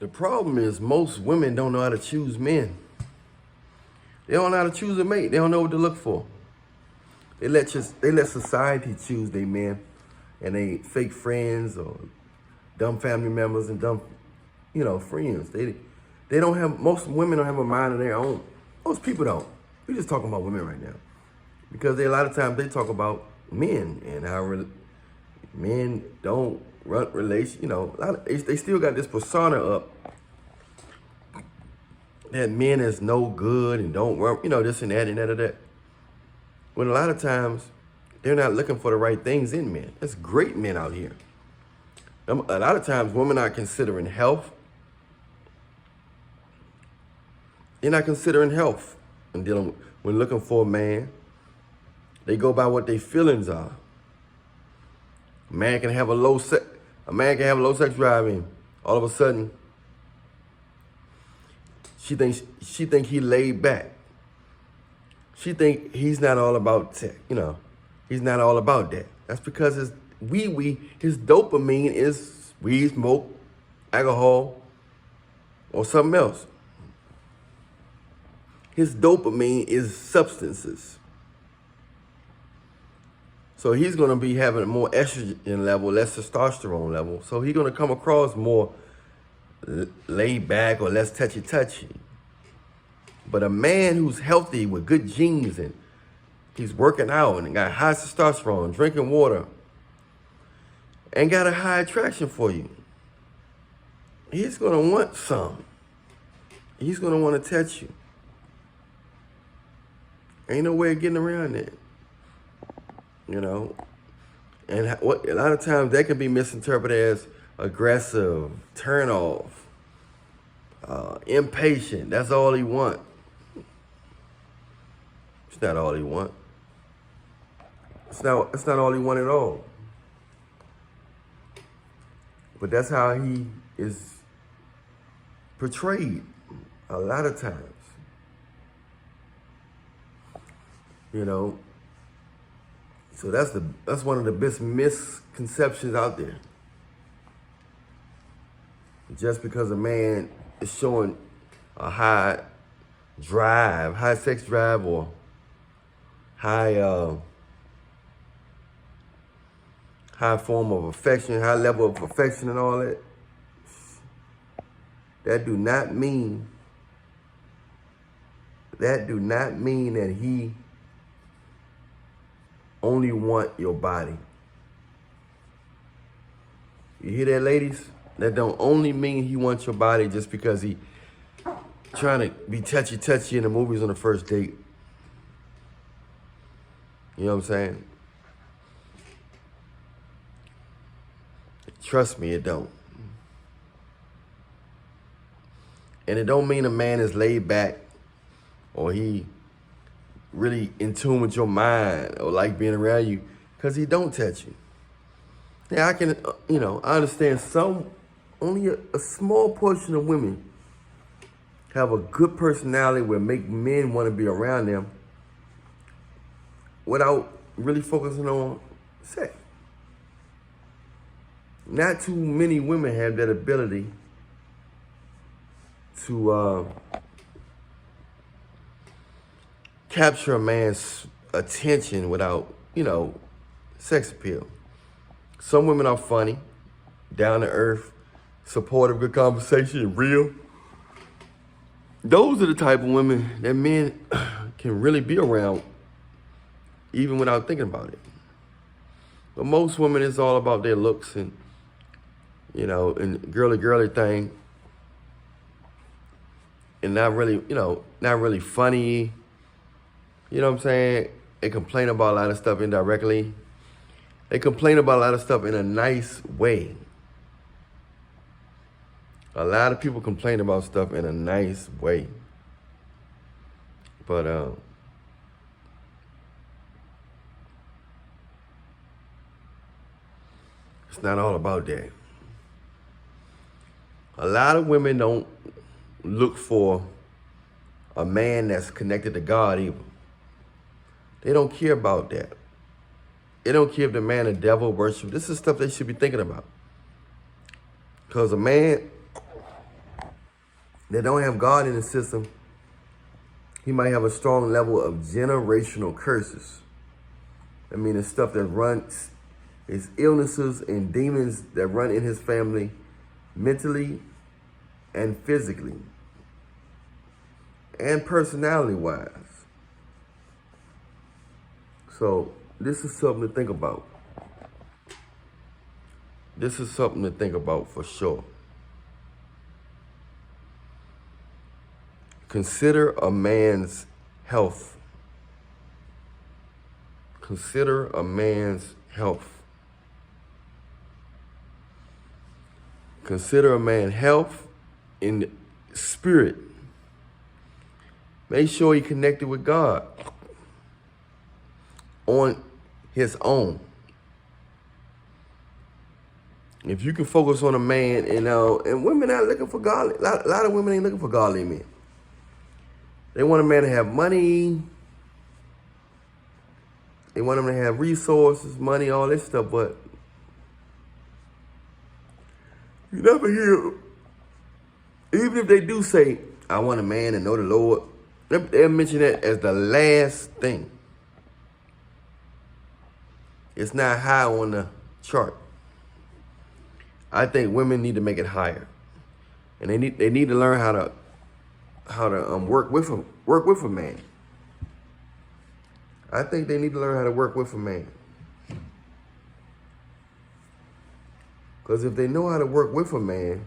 The problem is most women don't know how to choose men. They don't know how to choose a mate. They don't know what to look for. They let society choose their men, and they fake friends or dumb family members and dumb, friends. They don't have, most women don't have a mind of their own. Most people don't. We're just talking about women right now, because a lot of times they talk about men and how men don't run relations. They still got this persona up that men is no good and don't run, this and that and that and that. When a lot of times they're not looking for the right things in men. There's great men out here. A lot of times women are considering health. They're not considering health when looking for a man. They go by what their feelings are. A man can have a low sex drive, and all of a sudden she think he laid back. She think he's not all about tech, he's not all about that. That's because his dopamine is weed, smoke, alcohol, or something else. His dopamine is substances. So he's going to be having more estrogen level, less testosterone level. So he's going to come across more laid back or less touchy. But a man who's healthy with good genes and he's working out and got high testosterone, drinking water, and got a high attraction for you, he's going to want some. He's going to want to touch you. Ain't no way of getting around that. And a lot of times that can be misinterpreted as aggressive, turn off, impatient. That's all he want. It's not all he want. It's not all he want at all. But that's how he is portrayed a lot of times. So that's one of the best misconceptions out there. Just because a man is showing a high sex drive, or high form of affection, high level of affection and all that, that do not mean that he only want your body. You hear that, ladies? That don't only mean he wants your body just because he trying to be touchy in the movies on the first date. You know what I'm saying? Trust me, it don't. And it don't mean a man is laid back or he really in tune with your mind or like being around you, because he don't touch you. Yeah, I can, I understand only a small portion of women have a good personality where make men want to be around them without really focusing on sex. Not too many women have that ability to capture a man's attention without, sex appeal. Some women are funny, down to earth, supportive, good conversation, real. Those are the type of women that men can really be around even without thinking about it. But most women, it's all about their looks and, and girly thing. And not really funny. You know what I'm saying? They complain about a lot of stuff indirectly. They complain about a lot of stuff in a nice way. A lot of people complain about stuff in a nice way. But it's not all about that. A lot of women don't look for a man that's connected to God either. They don't care about that. They don't care if the man a devil worship. This is stuff they should be thinking about. Because a man that don't have God in the system, he might have a strong level of generational curses. I mean, it's stuff that runs, it's illnesses and demons that run in his family mentally and physically and personality-wise. So this is something to think about. This is something to think about for sure. Consider a man's health. Consider a man's health. Consider a man's health in spirit. Make sure he connected with God on his own. If you can focus on a man, and women aren't looking for godly. A lot of women ain't looking for godly men. They want a man to have money. They want him to have resources, money, all this stuff, but you never hear, even if they do say, I want a man to know the Lord, they'll mention that as the last thing. It's not high on the chart. I think women need to make it higher, and they need to learn how to work with a man. I think they need to learn how to work with a man, because if they know how to work with a man,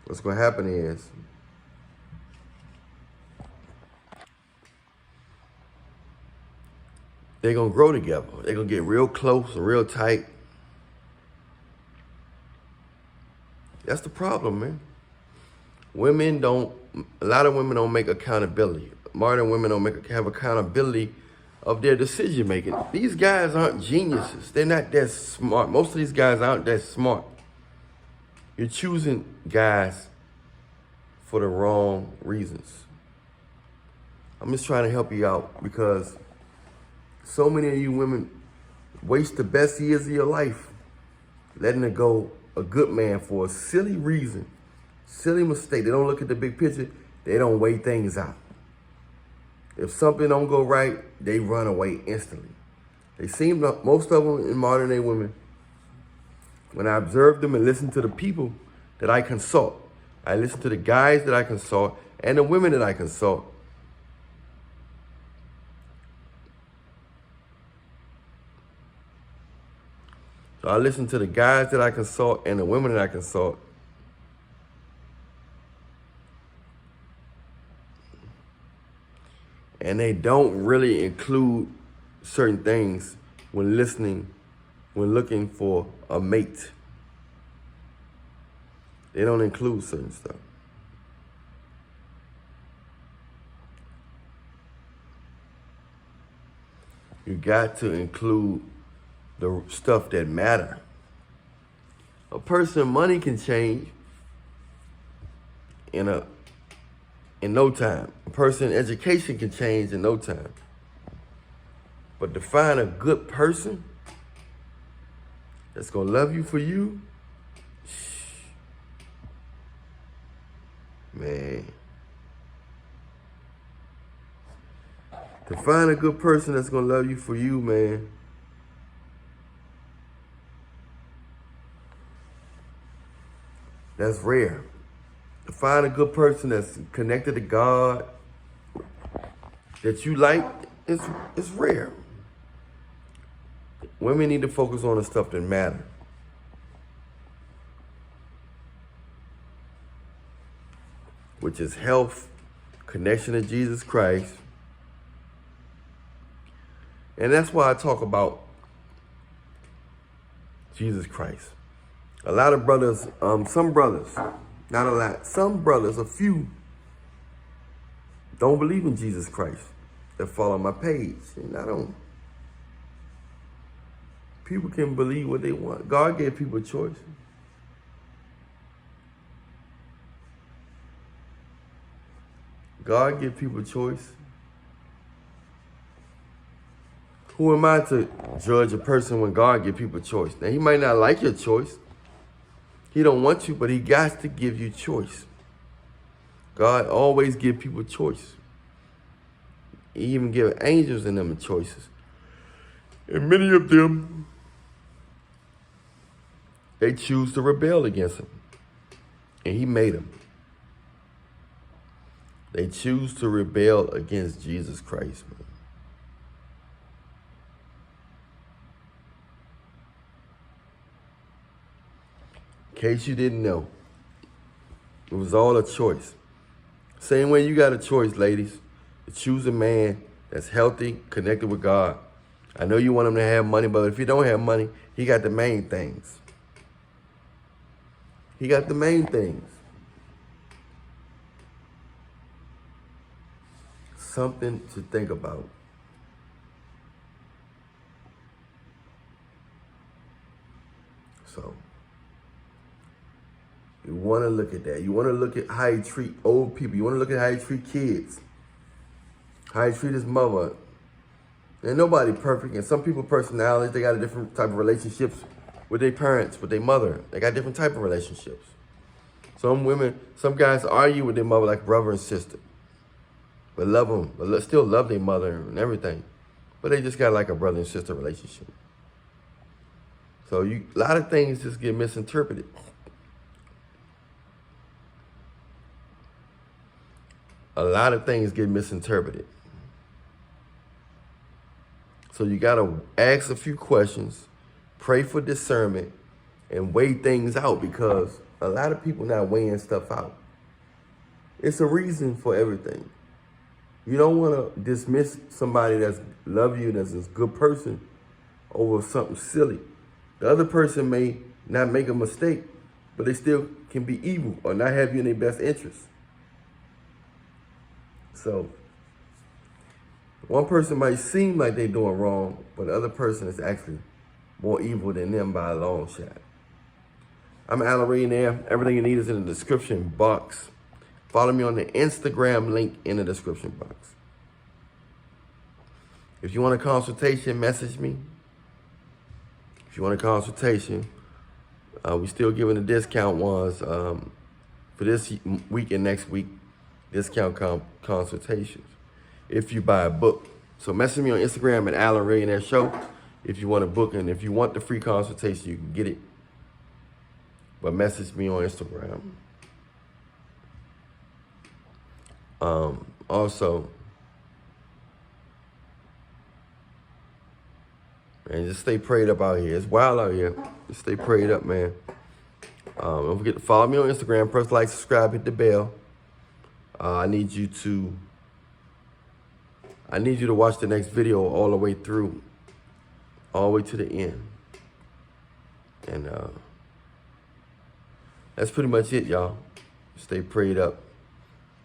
what's going to happen is they're going to grow together. They're going to get real close and real tight. That's the problem, man. A lot of women don't make accountability. Modern women don't have accountability of their decision making. These guys aren't geniuses. They're not that smart. Most of these guys aren't that smart. You're choosing guys for the wrong reasons. I'm just trying to help you out, because so many of you women waste the best years of your life letting it go a good man for a silly reason, silly mistake. They don't look at the big picture. They don't weigh things out. If something don't go right, they run away instantly. They seem, most of them in modern day women, when I observe them and listen to the people that I consult, I listen to the guys that I consult and the women that I consult, so I listen to the guys that I consult and the women that I consult. And they don't really include certain things when looking for a mate. They don't include certain stuff. You got to include the stuff that matter. A person, money can change in no time. A person, education can change in no time. But to find a good person that's gonna love you for you, man. To find a good person that's gonna love you for you, man, that's rare. To find a good person that's connected to God, that you like, it's rare. Women need to focus on the stuff that matter. Which is health, connection to Jesus Christ. And that's why I talk about Jesus Christ. A lot of brothers, some brothers, not a lot, some brothers, a few, don't believe in Jesus Christ that follow my page. And I don't. People can believe what they want. God gave people a choice. God gave people a choice. Who am I to judge a person when God gives people a choice? Now, he might not like your choice. He don't want you, but he got to give you choice. God always give people choice. He even give angels and them choices. And many of them, they choose to rebel against him. And he made them. They choose to rebel against Jesus Christ, man. In case you didn't know, it was all a choice. Same way you got a choice, ladies, to choose a man that's healthy, connected with God. I know you want him to have money, but if he don't have money, he got the main things. He got the main things. Something to think about. So, you want to look at that. You want to look at how you treat old people. You want to look at how you treat kids. How you treat his mother. And nobody perfect. And some people personalities, they got a different type of relationships with their parents, with their mother. They got different type of relationships. Some women, some guys argue with their mother like brother and sister. But love them, but still love their mother and everything. But they just got like a brother and sister relationship. So a lot of things just get misinterpreted. A lot of things get misinterpreted. So you got to ask a few questions, pray for discernment, and weigh things out, because a lot of people not weighing stuff out. It's a reason for everything. You don't want to dismiss somebody that's love you, that's a good person, over something silly. The other person may not make a mistake, but they still can be evil or not have you in their best interest. So one person might seem like they're doing wrong, but the other person is actually more evil than them by a long shot. I'm Alan Millionaire. Everything you need is in the description box. Follow me on the Instagram link in the description box. If you want a consultation, message me. If you want a consultation, we still giving the discount ones for this week and next week, discount consultations if you buy a book. So message me on Instagram at Alan Millionaire Show if you want a book, and if you want the free consultation, you can get it. But message me on Instagram. Also, and just stay prayed up out here. It's wild out here. Just stay prayed up, man. Don't forget to follow me on Instagram. Press like, subscribe, hit the bell. I need you to watch the next video all the way through, all the way to the end. And that's pretty much it, y'all. Stay prayed up.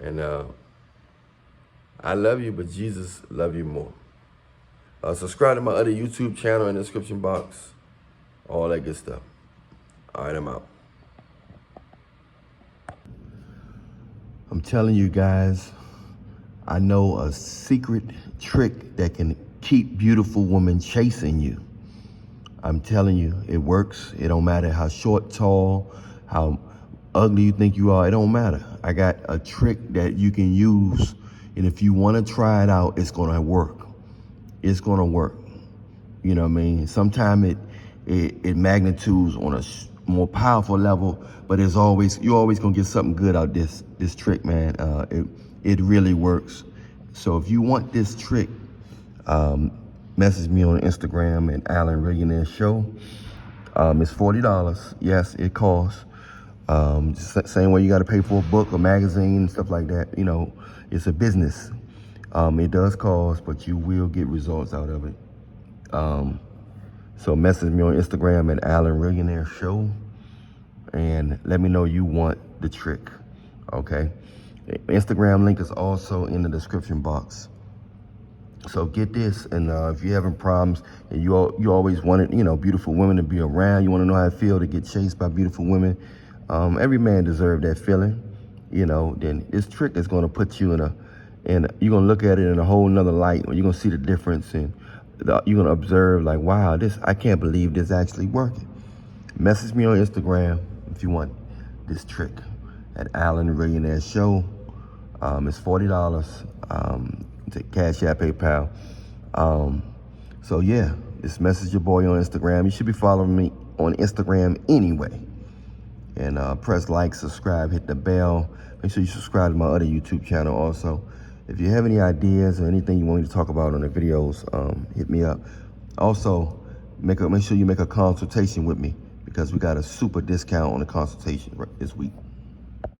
And I love you, but Jesus love you more. Subscribe to my other YouTube channel in the description box. All that good stuff. All right, I'm out. I'm telling you guys, I know a secret trick that can keep beautiful women chasing you. I'm telling you, it works. It don't matter how short, tall, how ugly you think you are. It don't matter. I got a trick that you can use, and if you want to try it out, it's gonna work. It's gonna work. You know what I mean? Sometimes it magnitudes on a more powerful level, but you're always gonna get something good out this trick, man. It really works. So if you want this trick, message me on Instagram at Alan Millionaire Show. It's $40. Yes, it costs. Same way you got to pay for a book, a magazine, stuff like that. You know, it's a business. It does cost, but you will get results out of it. So message me on Instagram at Alan Millionaire Show, and let me know you want the trick. Okay. Instagram link is also in the description box. So get this, and if you're having problems and you always wanted, beautiful women to be around, you want to know how it feels to get chased by beautiful women. Every man deserves that feeling, then this trick is going to put you and you're going to look at it in a whole nother light. You're going to see the difference, and you're going to observe like, wow, I can't believe this actually working. Message me on Instagram. if you want this trick at Allen Millionaire Show. It's $40. To Cash App, PayPal. So yeah, just message your boy on Instagram. You should be following me on Instagram anyway. And press like, subscribe, hit the bell. Make sure you subscribe to my other YouTube channel also. If you have any ideas or anything you want me to talk about on the videos, hit me up. Also, make sure you make a consultation with me, because we got a super discount on the consultation this week.